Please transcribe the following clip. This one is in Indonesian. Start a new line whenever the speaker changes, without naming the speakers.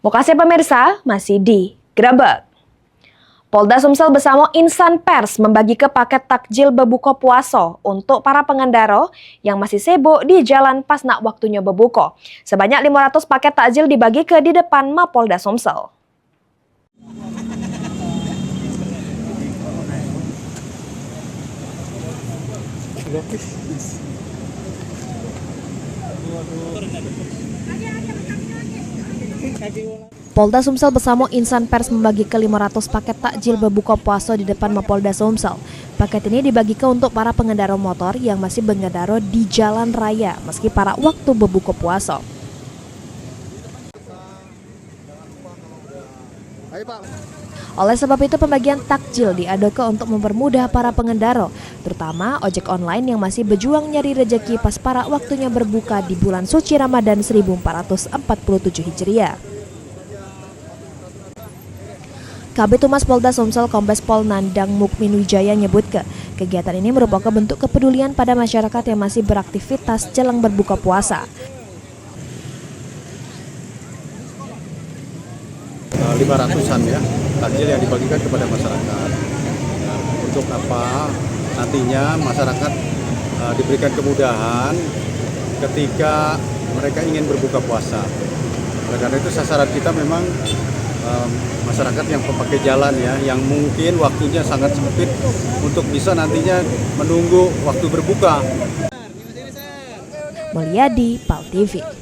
Lokasi pemirsa masih di Grebek. Polda Sumsel bersama insan pers membagi paket takjil berbuka puasa untuk para pengendara yang masih sibuk di jalan pas nak waktunya berbuka. Sebanyak 500 paket takjil dibagi di depan Mapolda Sumsel. Polda Sumsel bersama insan pers membagi 500 paket takjil berbuka puasa di depan Mapolda Sumsel. Paket ini dibagikan untuk para pengendara motor yang masih mengendara di jalan raya meski para waktu berbuka puasa. Oleh sebab itu pembagian takjil diadakan untuk mempermudah para pengendara, terutama ojek online yang masih berjuang nyari rejeki pas para waktunya berbuka di bulan suci Ramadan 1447 Hijriah. Kabid Humas Polda Sumsel Kombes Pol Nandang Mukmin Wijaya nyebut kegiatan ini merupakan bentuk kepedulian pada masyarakat yang masih beraktivitas jelang berbuka puasa.
500-an ya takjil yang dibagikan kepada masyarakat. Untuk apa? Nantinya masyarakat diberikan kemudahan ketika mereka ingin berbuka puasa. Oleh karena itu sasaran kita memang masyarakat yang pemakai jalan ya, yang mungkin waktunya sangat sempit untuk bisa nantinya menunggu waktu berbuka.
Mulyadi, PAL TV.